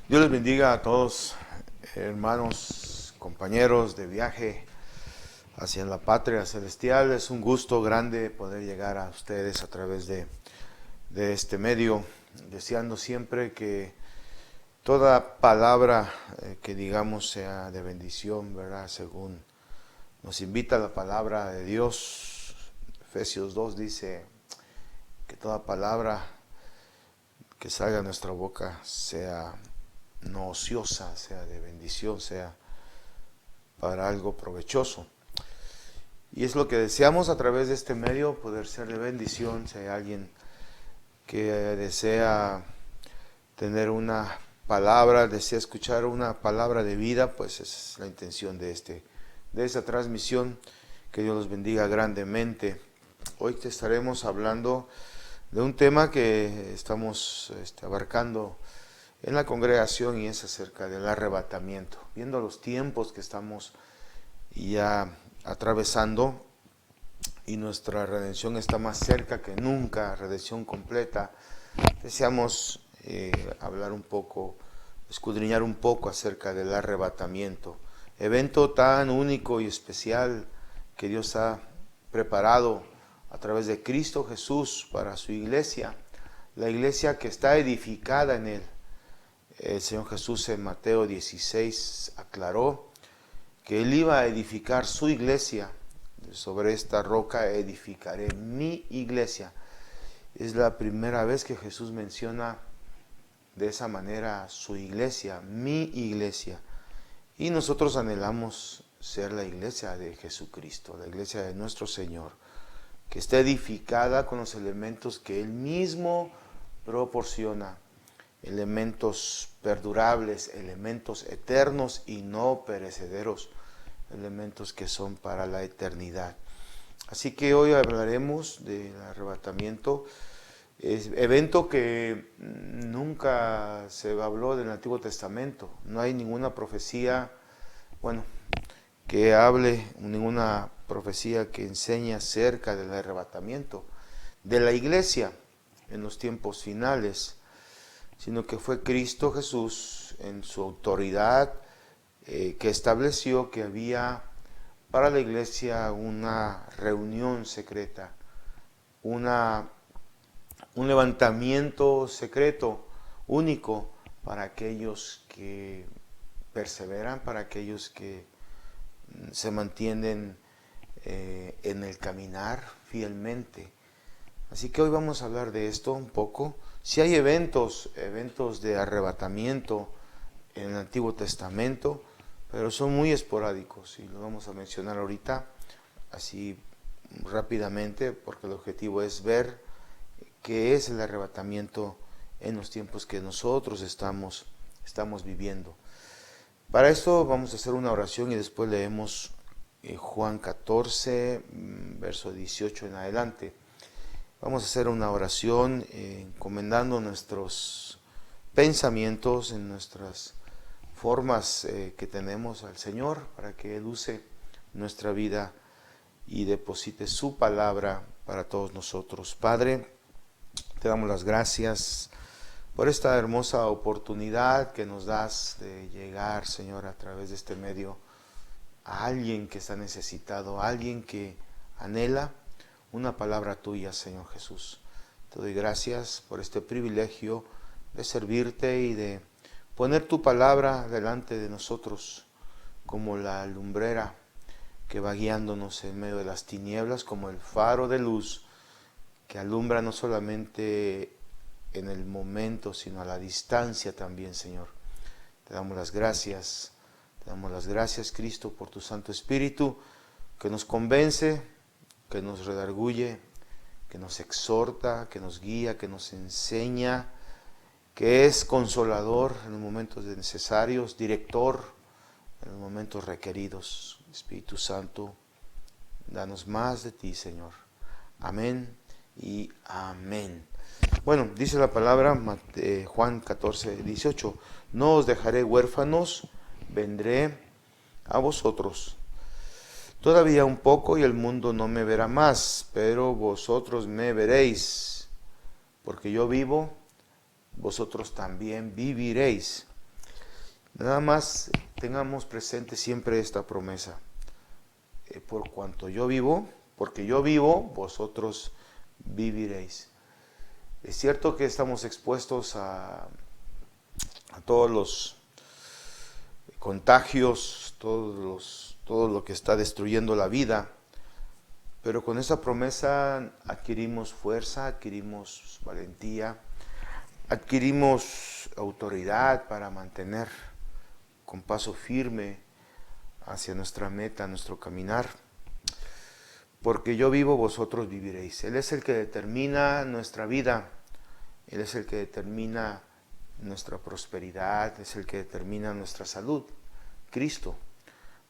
Dios les bendiga a todos, hermanos, compañeros de viaje hacia la patria celestial. Es un gusto grande poder llegar a ustedes a través de este medio, deseando siempre que toda palabra que digamos sea de bendición, ¿verdad? Según nos invita la palabra de Dios. Efesios 2 dice que toda palabra que salga de nuestra boca sea no ociosa, sea de bendición, sea para algo provechoso. Y es lo que deseamos a través de este medio, poder ser de bendición. Si hay alguien que desea tener una palabra, desea escuchar una palabra de vida, pues esa es la intención de esta transmisión. Que Dios los bendiga grandemente. Hoy te estaremos hablando de un tema que estamos abarcando en la congregación, y es acerca del arrebatamiento. Viendo los tiempos que estamos ya atravesando y nuestra redención está más cerca que nunca, redención completa, deseamos hablar un poco, escudriñar un poco acerca del arrebatamiento, evento tan único y especial que Dios ha preparado a través de Cristo Jesús para su iglesia, la iglesia que está edificada en Él. El Señor Jesús en Mateo 16 aclaró que Él iba a edificar su iglesia. Sobre esta roca edificaré mi iglesia. Es la primera vez que Jesús menciona de esa manera su iglesia, mi iglesia. Y nosotros anhelamos ser la iglesia de Jesucristo, la iglesia de nuestro Señor, que esté edificada con los elementos que Él mismo proporciona. Elementos perdurables, elementos eternos y no perecederos, elementos que son para la eternidad. Así que hoy hablaremos del arrebatamiento, evento que nunca se habló del Antiguo Testamento. No hay ninguna profecía, que hable, ninguna profecía que enseñe acerca del arrebatamiento de la iglesia en los tiempos finales, sino que fue Cristo Jesús en su autoridad que estableció que había para la iglesia una reunión secreta, un levantamiento secreto, único, para aquellos que perseveran, para aquellos que se mantienen en el caminar fielmente. Así que hoy vamos a hablar de esto un poco. Si hay eventos de arrebatamiento en el Antiguo Testamento, pero son muy esporádicos y lo vamos a mencionar ahorita así rápidamente, porque el objetivo es ver qué es el arrebatamiento en los tiempos que nosotros estamos viviendo. Para esto vamos a hacer una oración y después leemos Juan 14, verso 18 en adelante. Vamos a hacer una oración encomendando nuestros pensamientos, en nuestras formas que tenemos al Señor, para que Él use nuestra vida y deposite su palabra para todos nosotros. Padre, te damos las gracias por esta hermosa oportunidad que nos das de llegar, Señor, a través de este medio a alguien que está necesitado, a alguien que anhela una palabra tuya, Señor Jesús. Te doy gracias por este privilegio de servirte y de poner tu palabra delante de nosotros como la lumbrera que va guiándonos en medio de las tinieblas, como el faro de luz que alumbra no solamente en el momento, sino a la distancia también, Señor. Te damos las gracias, Cristo, por tu Santo Espíritu, que nos convence, que nos redarguye, que nos exhorta, que nos guía, que nos enseña, que es consolador en los momentos necesarios, director en los momentos requeridos. Espíritu Santo, danos más de ti, Señor. Amén y amén. Bueno, dice la palabra, Juan 14, 18, no os dejaré huérfanos, vendré a vosotros. Todavía un poco y el mundo no me verá más, pero vosotros me veréis, porque yo vivo, vosotros también viviréis. Nada más tengamos presente siempre esta promesa. Por cuanto yo vivo, porque yo vivo, vosotros viviréis. Es cierto que estamos expuestos a todos los contagios, todo lo que está destruyendo la vida, pero con esa promesa adquirimos fuerza, adquirimos valentía, adquirimos autoridad para mantener con paso firme hacia nuestra meta, nuestro caminar. Porque yo vivo, vosotros viviréis. Él es el que determina nuestra vida, Él es el que determina nuestra prosperidad, es el que determina nuestra salud, Cristo.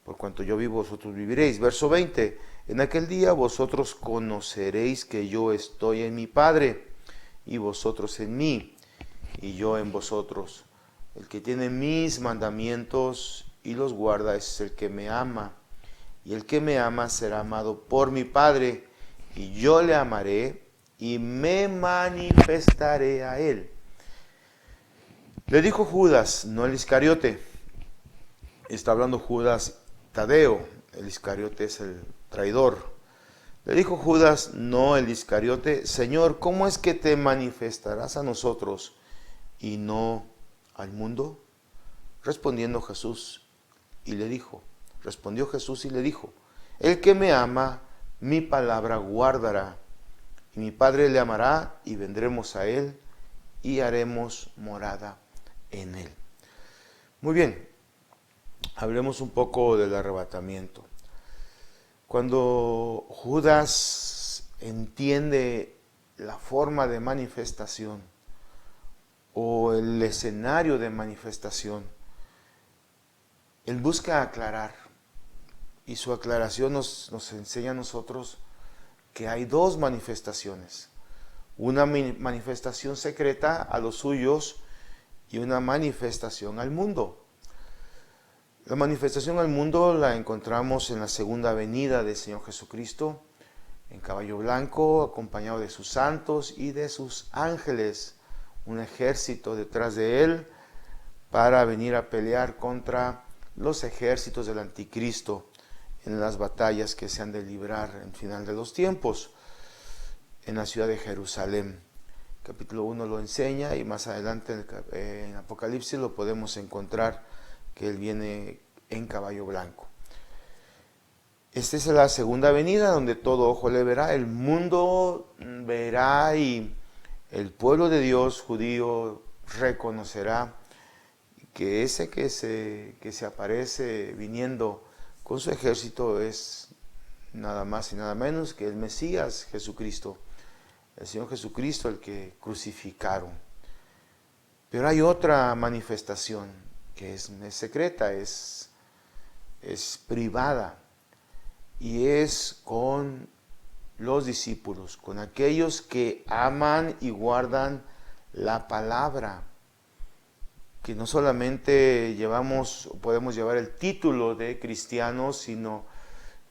Por cuanto yo vivo, vosotros viviréis. Verso 20, en aquel día vosotros conoceréis que yo estoy en mi Padre, y vosotros en mí, y yo en vosotros. El que tiene mis mandamientos y los guarda es el que me ama, y el que me ama será amado por mi Padre, y yo le amaré y me manifestaré a él. Le dijo Judas, no el Iscariote. Está hablando Judas Tadeo, el Iscariote es el traidor. Le dijo Judas, no el Iscariote, Señor, ¿cómo es que te manifestarás a nosotros y no al mundo? Respondió Jesús y le dijo, el que me ama, mi palabra guardará, y mi Padre le amará, y vendremos a él, y haremos morada en él. Muy bien, hablemos un poco del arrebatamiento. Cuando Judas entiende la forma de manifestación, o el escenario de manifestación, él busca aclarar, y su aclaración nos enseña a nosotros que hay dos manifestaciones. Una manifestación secreta a los suyos y una manifestación al mundo. La manifestación al mundo la encontramos en la segunda venida del Señor Jesucristo, en caballo blanco, acompañado de sus santos y de sus ángeles, un ejército detrás de él para venir a pelear contra los ejércitos del anticristo en las batallas que se han de librar en final de los tiempos en la ciudad de Jerusalén. Capítulo 1 lo enseña y más adelante en Apocalipsis lo podemos encontrar que él viene en caballo blanco. Esta es la segunda venida donde todo ojo le verá, el mundo verá y el pueblo de Dios judío reconocerá que ese que se aparece viniendo con su ejército es nada más y nada menos que el Mesías Jesucristo, el Señor Jesucristo, el que crucificaron. Pero hay otra manifestación que es secreta, es privada, y es con los discípulos, con aquellos que aman y guardan la palabra, que no solamente podemos llevar el título de cristianos, sino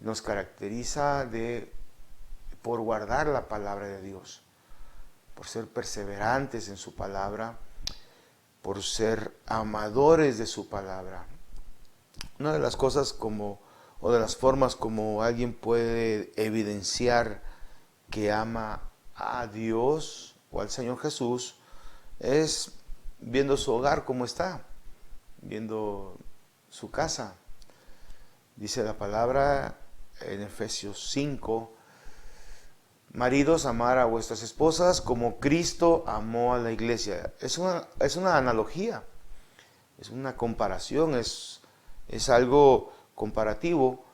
nos caracteriza por guardar la palabra de Dios, por ser perseverantes en su palabra, por ser amadores de su palabra. Una de las cosas o de las formas como alguien puede evidenciar que ama a Dios o al Señor Jesús es viendo su hogar como está, viendo su casa. Dice la palabra en Efesios 5, maridos, amar a vuestras esposas como Cristo amó a la iglesia. Es una analogía, es una comparación, es algo comparativo,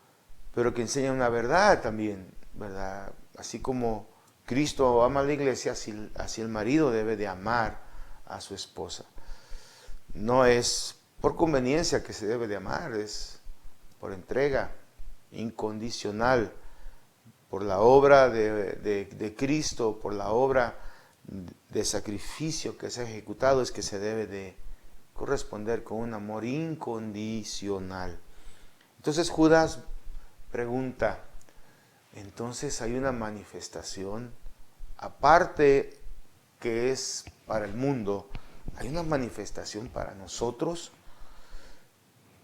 pero que enseña una verdad también, ¿verdad? Así como Cristo ama a la iglesia, así el marido debe de amar a su esposa. No es por conveniencia que se debe de amar, es por entrega incondicional, por la obra de Cristo, por la obra de sacrificio que se ha ejecutado, es que se debe de corresponder con un amor incondicional. Entonces Judas pregunta, entonces hay una manifestación, aparte que es para el mundo, ¿hay una manifestación para nosotros?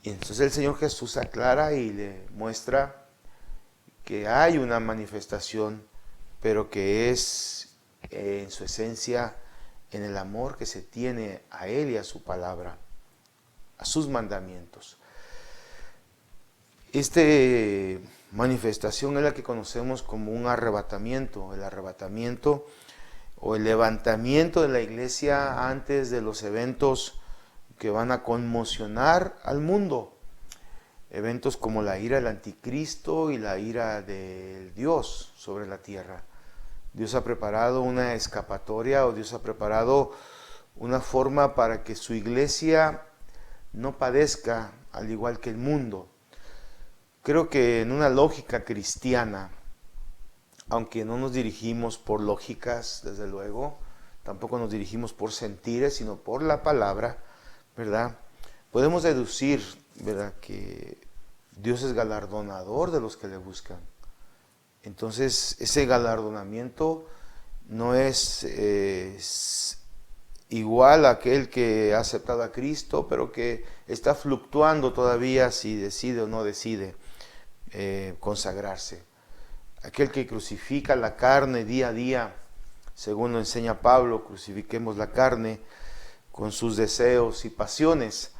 Y entonces el Señor Jesús aclara y le muestra que hay una manifestación, pero que es en su esencia en el amor que se tiene a Él y a su palabra, a sus mandamientos. Esta manifestación es la que conocemos como un arrebatamiento, el arrebatamiento o el levantamiento de la iglesia antes de los eventos que van a conmocionar al mundo. Eventos como la ira del anticristo y la ira del Dios sobre la tierra. Dios ha preparado una escapatoria, o Dios ha preparado una forma para que su iglesia no padezca al igual que el mundo. Creo que en una lógica cristiana, aunque no nos dirigimos por lógicas, desde luego, tampoco nos dirigimos por sentires, sino por la palabra, ¿verdad? Podemos deducir, ¿verdad?, que Dios es galardonador de los que le buscan. Entonces, ese galardonamiento no es igual a aquel que ha aceptado a Cristo, pero que está fluctuando todavía si decide o no decide consagrarse. Aquel que crucifica la carne día a día, según lo enseña Pablo, crucifiquemos la carne con sus deseos y pasiones.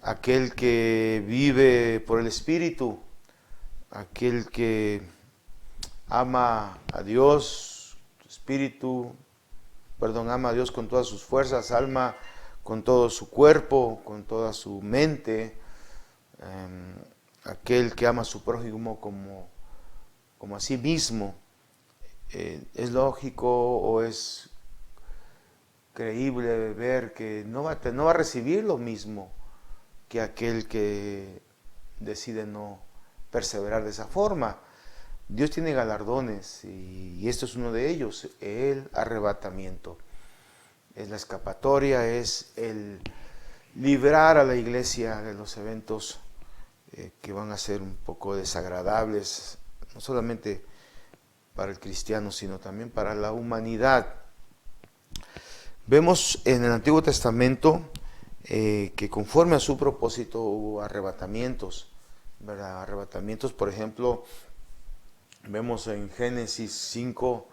Aquel que vive por el Espíritu, aquel que ama a Dios, ama a Dios con todas sus fuerzas, alma, con todo su cuerpo, con toda su mente, aquel que ama a su prójimo como a sí mismo. Es lógico o es creíble ver que no va a recibir lo mismo que aquel que decide no perseverar de esa forma. Dios tiene galardones y esto es uno de ellos, el arrebatamiento. Es la escapatoria, es el librar a la iglesia de los eventos que van a ser un poco desagradables, no solamente para el cristiano, sino también para la humanidad. Vemos en el Antiguo Testamento que conforme a su propósito hubo arrebatamientos, ¿verdad? Arrebatamientos, por ejemplo, vemos en Génesis 5,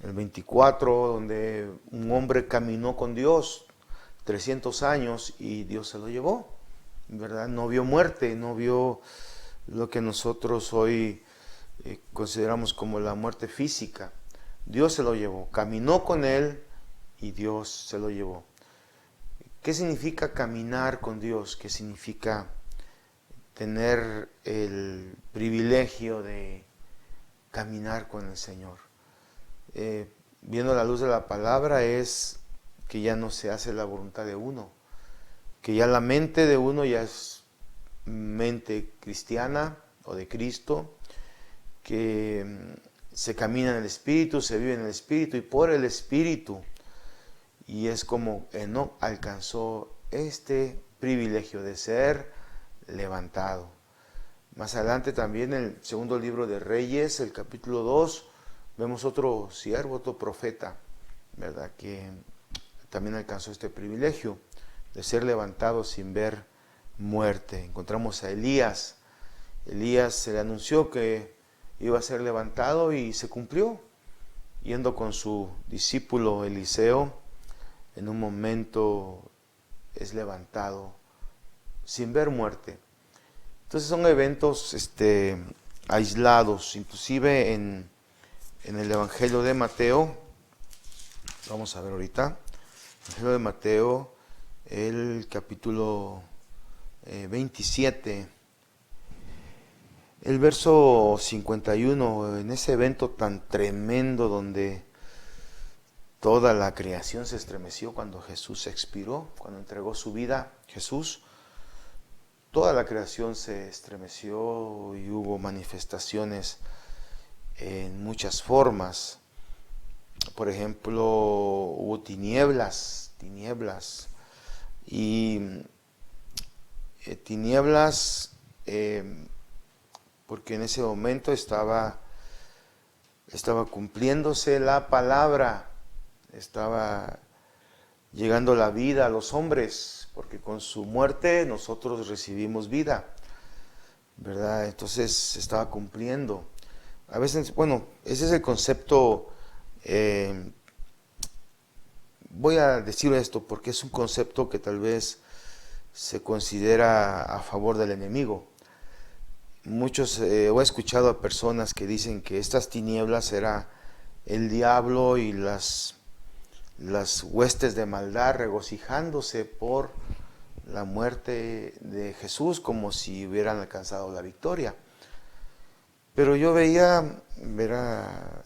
el 24, donde un hombre caminó con Dios 300 años y Dios se lo llevó, ¿verdad? No vio muerte, no vio lo que nosotros hoy consideramos como la muerte física. Dios se lo llevó, caminó con él y Dios se lo llevó. ¿Qué significa caminar con Dios? ¿Qué significa tener el privilegio de caminar con el Señor? Viendo la luz de la palabra es que ya no se hace la voluntad de uno, que ya la mente de uno ya es mente cristiana o de Cristo, que se camina en el Espíritu, se vive en el Espíritu y por el Espíritu. Y es como Enoc alcanzó este privilegio de ser levantado. Más adelante también en el segundo libro de Reyes, el capítulo 2, vemos otro siervo, otro profeta, ¿verdad?, que también alcanzó este privilegio de ser levantado sin ver muerte. Encontramos a Elías. Elías se le anunció que iba a ser levantado y se cumplió. Yendo con su discípulo Eliseo, en un momento es levantado sin ver muerte. Entonces son eventos aislados, inclusive en el Evangelio de Mateo. Vamos a ver ahorita. Evangelio de Mateo, el capítulo 27, el verso 51, en ese evento tan tremendo donde toda la creación se estremeció cuando Jesús expiró, cuando entregó su vida Jesús. Toda la creación se estremeció y hubo manifestaciones en muchas formas. Por ejemplo, hubo tinieblas, porque en ese momento estaba cumpliéndose la palabra, estaba llegando la vida a los hombres, porque con su muerte nosotros recibimos vida, ¿verdad? Entonces se estaba cumpliendo. A veces, bueno, ese es el concepto, voy a decir esto porque es un concepto que tal vez se considera a favor del enemigo. Muchos, he escuchado a personas que dicen que estas tinieblas era el diablo y las huestes de maldad regocijándose por la muerte de Jesús, como si hubieran alcanzado la victoria. Pero yo veía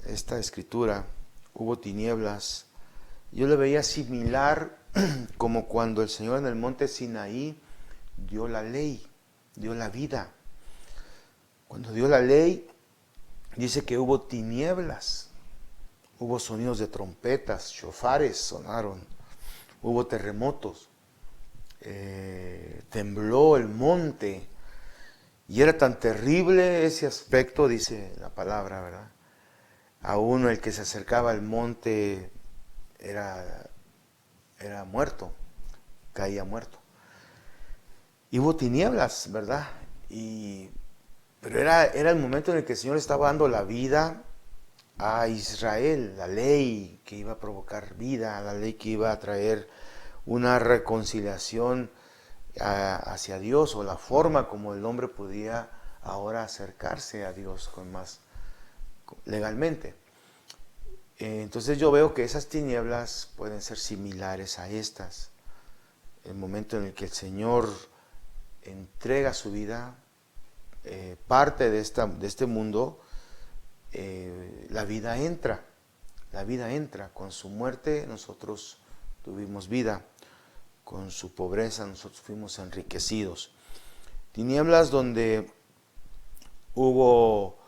esta escritura, hubo tinieblas, yo le veía similar como cuando el Señor en el monte Sinaí dio la ley, dio la vida. Cuando dio la ley, dice que hubo tinieblas, hubo sonidos de trompetas, shofares sonaron, hubo terremotos, tembló el monte, y era tan terrible ese aspecto, dice la palabra, ¿verdad? A uno el que se acercaba al monte era muerto, caía muerto. Y hubo tinieblas, ¿verdad? Pero era el momento en el que el Señor estaba dando la vida a Israel, la ley que iba a provocar vida, la ley que iba a traer una reconciliación hacia Dios, o la forma como el hombre podía ahora acercarse a Dios con más legalmente. Entonces yo veo que esas tinieblas pueden ser similares a estas. El momento en el que el Señor entrega su vida, parte de este mundo, la vida entra. Con su muerte nosotros tuvimos vida, con su pobreza nosotros fuimos enriquecidos. Tinieblas donde hubo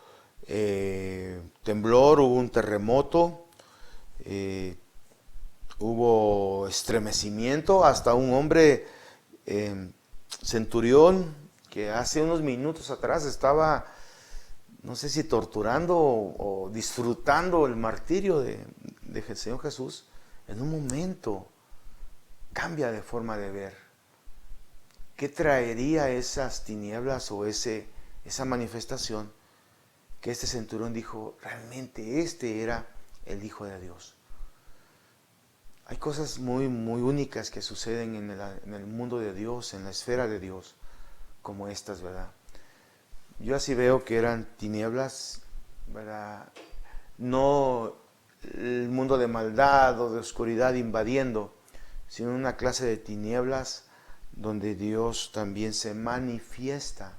temblor, hubo un terremoto, hubo estremecimiento, hasta un hombre centurión que hace unos minutos atrás estaba, no sé si torturando o disfrutando el martirio del Señor Jesús, en un momento cambia de forma de ver. ¿Qué traería esas tinieblas o esa manifestación? Que este centurión dijo, realmente este era el Hijo de Dios. Hay cosas muy, muy únicas que suceden en el mundo de Dios, en la esfera de Dios, como estas, ¿verdad? Yo así veo que eran tinieblas, ¿verdad? No el mundo de maldad o de oscuridad invadiendo, sino una clase de tinieblas donde Dios también se manifiesta,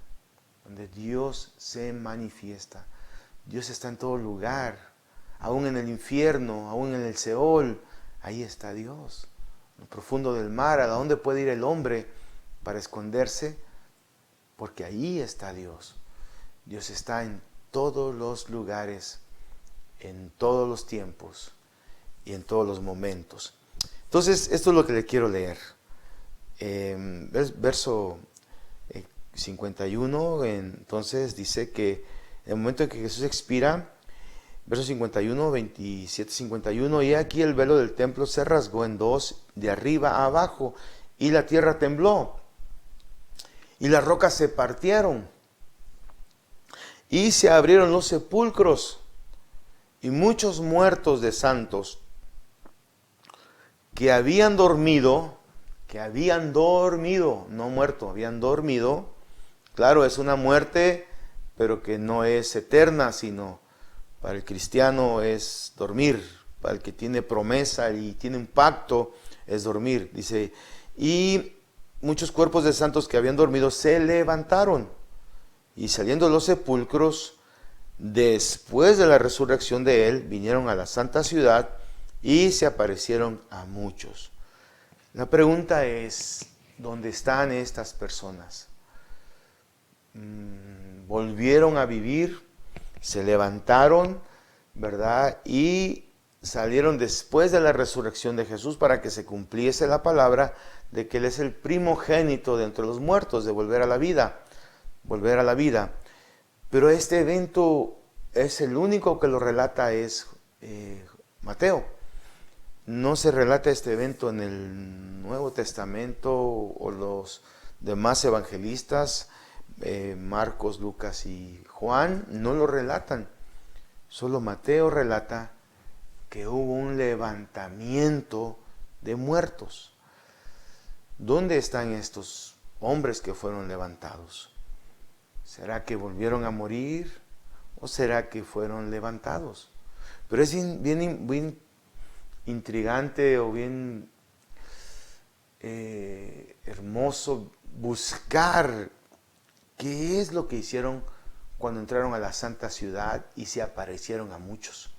Dios está en todo lugar, aún en el infierno, aún en el Seol, ahí está Dios. En lo profundo del mar, ¿a dónde puede ir el hombre para esconderse? Porque ahí está Dios. Dios está en todos los lugares, en todos los tiempos y en todos los momentos. Entonces, esto es lo que le quiero leer. Verso 51, entonces dice que en el momento en que Jesús expira, verso 51, 27, 51, y aquí el velo del templo se rasgó en dos, de arriba a abajo, y la tierra tembló, y las rocas se partieron, y se abrieron los sepulcros, y muchos muertos de santos que habían dormido, no muerto, habían dormido. Claro, es una muerte, pero que no es eterna, sino para el cristiano es dormir, para el que tiene promesa y tiene un pacto es dormir. Dice, y muchos cuerpos de santos que habían dormido se levantaron, y saliendo de los sepulcros, después de la resurrección de él, vinieron a la santa ciudad y se aparecieron a muchos. La pregunta es, ¿dónde están estas personas? Volvieron a vivir, se levantaron, ¿verdad? Y salieron después de la resurrección de Jesús para que se cumpliese la palabra de que Él es el primogénito de entre los muertos, de volver a la vida. Pero este evento es el único que lo relata, es Mateo. no se relata este evento en el Nuevo Testamento o los demás evangelistas, Marcos, Lucas y Juan, no lo relatan. Solo Mateo relata que hubo un levantamiento de muertos. ¿Dónde están estos hombres que fueron levantados? ¿Será que volvieron a morir o será que fueron levantados? Pero es bien intrigante o bien hermoso buscar qué es lo que hicieron cuando entraron a la santa ciudad y se aparecieron a muchos.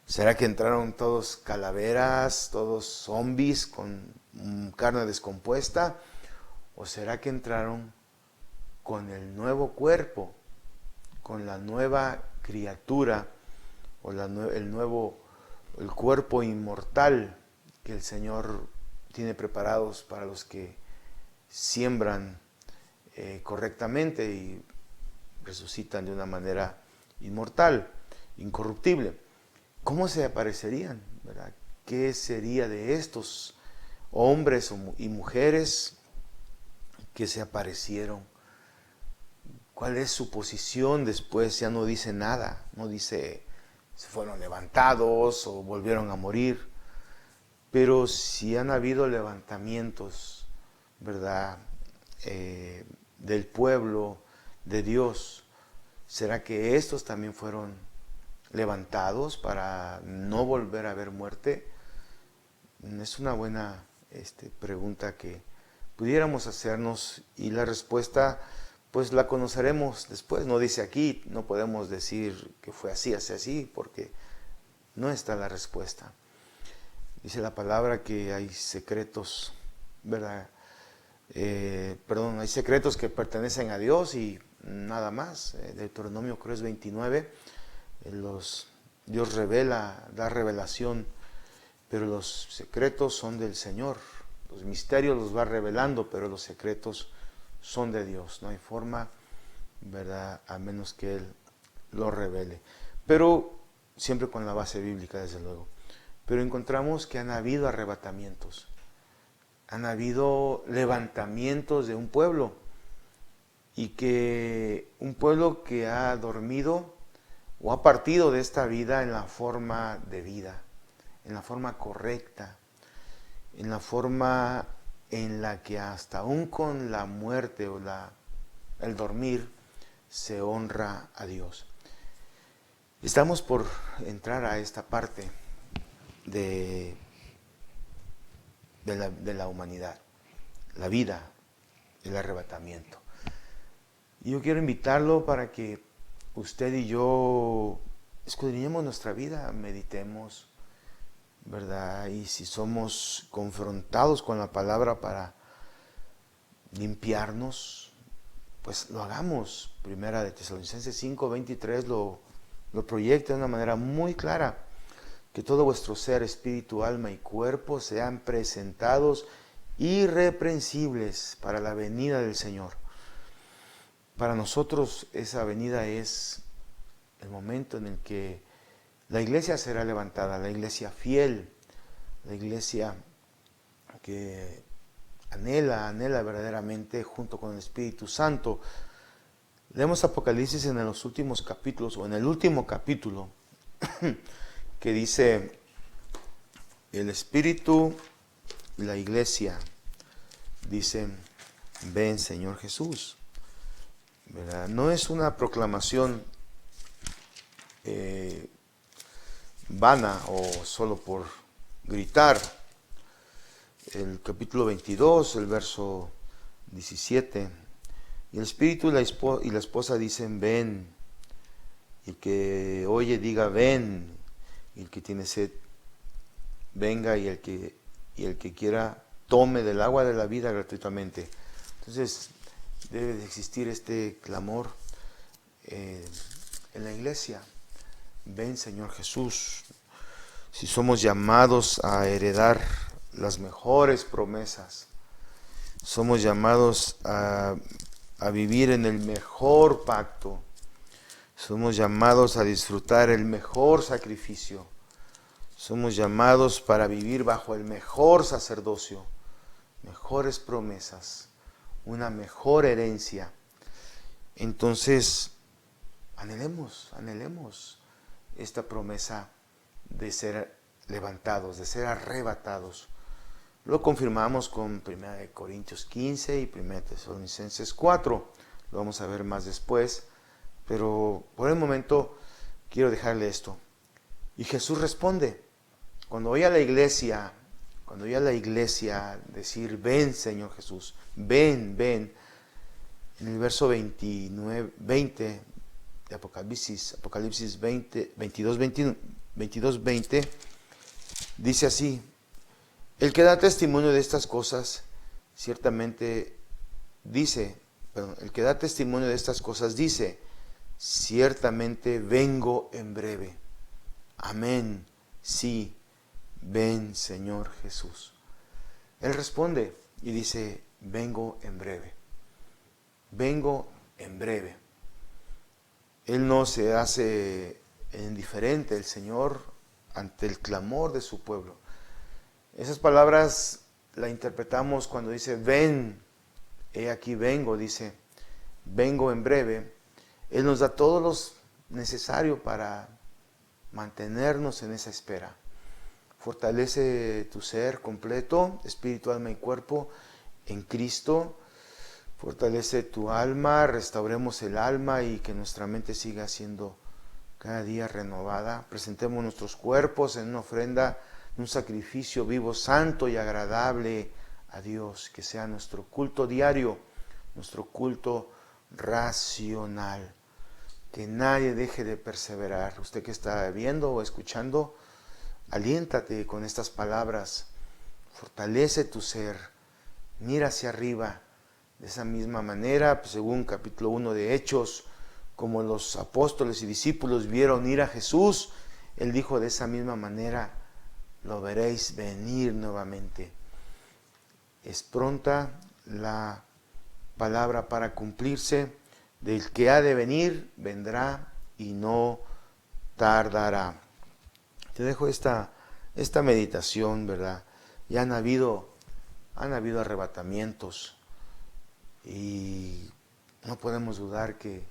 ¿Será que entraron todos calaveras, todos zombies con carne descompuesta? ¿O será que entraron con el nuevo cuerpo, con la nueva criatura o el cuerpo inmortal que el Señor tiene preparados para los que siembran correctamente y resucitan de una manera inmortal, incorruptible? ¿Cómo se aparecerían? ¿Verdad? ¿Qué sería de estos hombres y mujeres que se aparecieron? ¿Cuál es su posición después? Ya no dice nada, no dice si fueron levantados o volvieron a morir. Pero si han habido levantamientos, ¿verdad? Del pueblo de Dios, ¿será que estos también fueron levantados para no volver a ver muerte? Es una buena pregunta que pudiéramos hacernos, y la respuesta pues la conoceremos después. No dice aquí, no podemos decir que fue así, así, porque no está la respuesta. Dice la palabra que hay secretos, ¿verdad? Hay secretos que pertenecen a Dios y nada más. Deuteronomio creo es 29, Dios da revelación, pero los secretos son del Señor. Los misterios los va revelando, pero los secretos son de Dios. No hay forma, ¿verdad?, a menos que Él lo revele. Pero siempre con la base bíblica, desde luego. Pero encontramos que han habido arrebatamientos. Han habido levantamientos de un pueblo. Y que un pueblo que ha dormido o ha partido de esta vida en la forma de vida, en la forma correcta, en la forma en la que hasta aún con la muerte o el dormir se honra a Dios. Estamos por entrar a esta parte de la humanidad, la vida, el arrebatamiento. Y yo quiero invitarlo para que usted y yo escudriñemos nuestra vida, meditemos, ¿verdad? Y si somos confrontados con la palabra para limpiarnos, pues lo hagamos. Primera de Tesalonicenses 5:23 lo proyecta de una manera muy clara: que todo vuestro ser, espíritu, alma y cuerpo sean presentados irreprensibles para la venida del Señor. Para nosotros esa venida es el momento en el que la iglesia será levantada, la iglesia fiel, la iglesia que anhela verdaderamente junto con el Espíritu Santo. Leemos Apocalipsis en los últimos capítulos, o en el último capítulo, que dice: el Espíritu y la iglesia dicen: ven, Señor Jesús. ¿Verdad? No es una proclamación vana o solo por gritar. El capítulo 22, el verso 17: y el Espíritu y la esposa dicen: ven. Y el que oye diga: ven. Y el que tiene sed venga, y el que quiera tome del agua de la vida gratuitamente. Entonces debe de existir este clamor en la iglesia: ven, Señor Jesús. Si somos llamados a heredar las mejores promesas, somos llamados a vivir en el mejor pacto, somos llamados a disfrutar el mejor sacrificio, Somos llamados para vivir bajo el mejor sacerdocio, mejores promesas, una mejor herencia. Entonces, anhelemos esta promesa de ser levantados, de ser arrebatados. Lo confirmamos con 1 Corintios 15 y 1 Tesalonicenses 4. Lo vamos a ver más después, pero por el momento quiero dejarle esto. Y Jesús responde. Cuando oye a la iglesia decir, ven Señor Jesús, ven, ven. En el verso 29, 20 de Apocalipsis 22, 20, dice así: el que da testimonio de estas cosas, ciertamente dice, ciertamente vengo en breve. Amén, sí, ven Señor Jesús. Él responde y dice, vengo en breve. Vengo en breve. Él no se hace indiferente, el Señor, ante el clamor de su pueblo. Esas palabras la interpretamos cuando dice, ven, he aquí vengo, dice, vengo en breve. Él nos da todo lo necesario para mantenernos en esa espera. Fortalece tu ser completo, espíritu, alma y cuerpo en Cristo. Fortalece tu alma, restauremos el alma y que nuestra mente siga siendo cada día renovada. Presentemos nuestros cuerpos en una ofrenda, un sacrificio vivo, santo y agradable a Dios. Que sea nuestro culto diario, nuestro culto racional. Que nadie deje de perseverar. Usted que está viendo o escuchando, aliéntate con estas palabras. Fortalece tu ser. Mira hacia arriba. De esa misma manera, pues, según capítulo 1 de Hechos, como los apóstoles y discípulos vieron ir a Jesús, Él dijo, de esa misma manera lo veréis venir nuevamente. Es pronta la palabra para cumplirse. Del que ha de venir, vendrá y no tardará. Te dejo esta meditación, ¿verdad? Ya han habido arrebatamientos. Y no podemos dudar que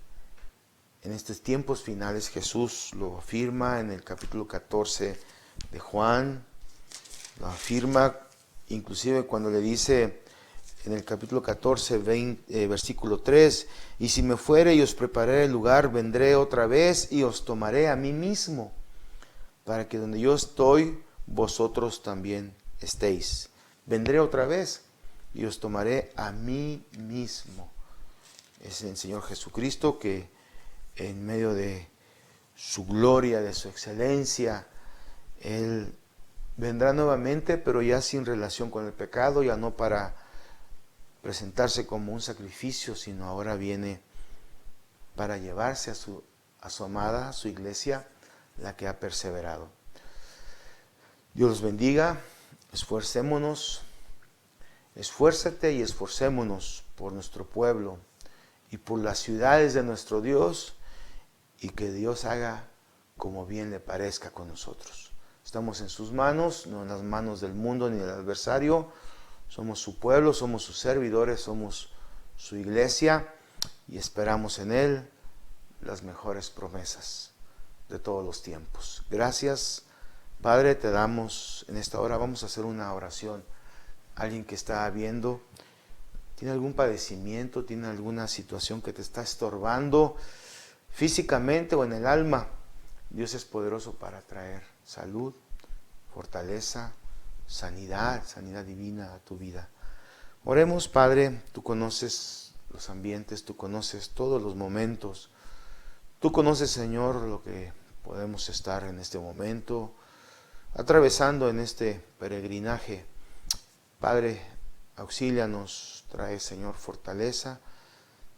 en estos tiempos finales Jesús lo afirma en el capítulo 14 de Juan, lo afirma inclusive cuando le dice en el capítulo 14, versículo 3, y si me fuere y os prepararé el lugar, vendré otra vez y os tomaré a mí mismo, para que donde yo estoy, vosotros también estéis. Vendré otra vez y os tomaré a mí mismo. Es el Señor Jesucristo que en medio de su gloria, de su excelencia, Él vendrá nuevamente, pero ya sin relación con el pecado, ya no para presentarse como un sacrificio, sino ahora viene para llevarse a su amada, a su iglesia, la que ha perseverado. Dios los bendiga, esfuercémonos. Esfuérzate y esforcémonos por nuestro pueblo y por las ciudades de nuestro Dios, y que Dios haga como bien le parezca con nosotros. Estamos en sus manos, no en las manos del mundo ni del adversario. Somos su pueblo, somos sus servidores, somos su iglesia y esperamos en Él las mejores promesas de todos los tiempos. Gracias, Padre, te damos en esta hora. Vamos a hacer una oración. Alguien que está viendo, tiene algún padecimiento, tiene alguna situación que te está estorbando físicamente o en el alma. Dios es poderoso para traer salud, fortaleza, sanidad divina a tu vida. Oremos, Padre, tú conoces los ambientes, tú conoces todos los momentos. Tú conoces, Señor, lo que podemos estar en este momento, atravesando en este peregrinaje. Padre, auxílianos, trae, Señor, fortaleza,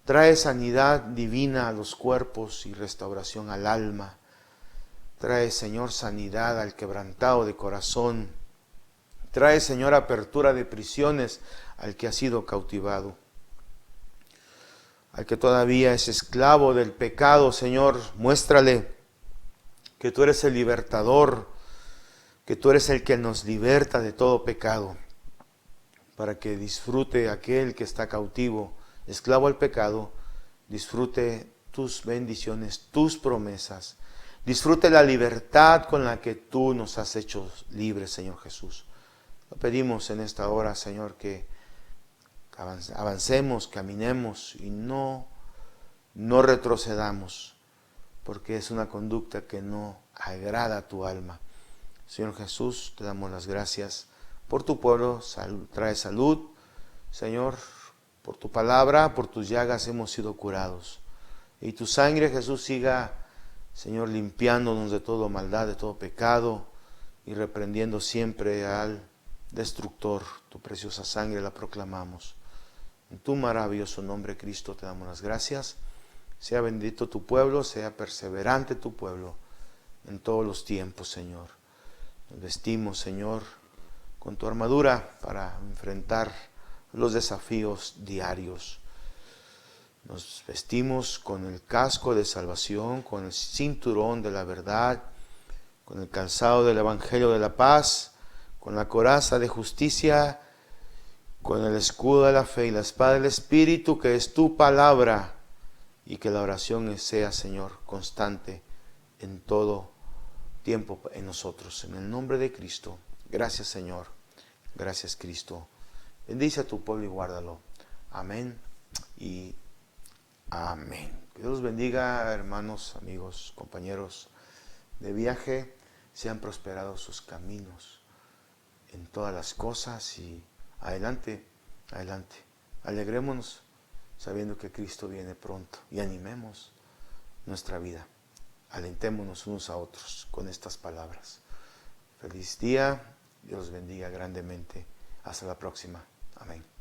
trae sanidad divina a los cuerpos y restauración al alma. Trae, Señor, sanidad al quebrantado de corazón. Trae, Señor, apertura de prisiones al que ha sido cautivado. Al que todavía es esclavo del pecado, Señor, muéstrale que tú eres el libertador, que tú eres el que nos liberta de todo pecado, para que disfrute aquel que está cautivo, esclavo al pecado, disfrute tus bendiciones, tus promesas, disfrute la libertad con la que tú nos has hecho libres, Señor Jesús. Lo pedimos en esta hora, Señor, que avancemos, caminemos y no retrocedamos, porque es una conducta que no agrada a tu alma. Señor Jesús, te damos las gracias por tu pueblo, trae salud, Señor, por tu palabra, por tus llagas hemos sido curados. Y tu sangre, Jesús, siga, Señor, limpiándonos de toda maldad, de todo pecado, y reprendiendo siempre al destructor. Tu preciosa sangre la proclamamos. En tu maravilloso nombre, Cristo, te damos las gracias. Sea bendito tu pueblo, sea perseverante tu pueblo en todos los tiempos, Señor. Nos vestimos, Señor, con tu armadura para enfrentar los desafíos diarios. Nos vestimos con el casco de salvación, con el cinturón de la verdad, con el calzado del evangelio de la paz, con la coraza de justicia, con el escudo de la fe y la espada del Espíritu, que es tu palabra, y que la oración sea, Señor, constante en todo tiempo en nosotros. En el nombre de Cristo. Gracias, Señor. Gracias, Cristo. Bendice a tu pueblo y guárdalo. Amén y amén. Que Dios bendiga, hermanos, amigos, compañeros de viaje. Sean prosperados sus caminos en todas las cosas y adelante, adelante. Alegrémonos sabiendo que Cristo viene pronto y animemos nuestra vida. Alentémonos unos a otros con estas palabras. Feliz día, Dios bendiga grandemente. Hasta la próxima. Amén.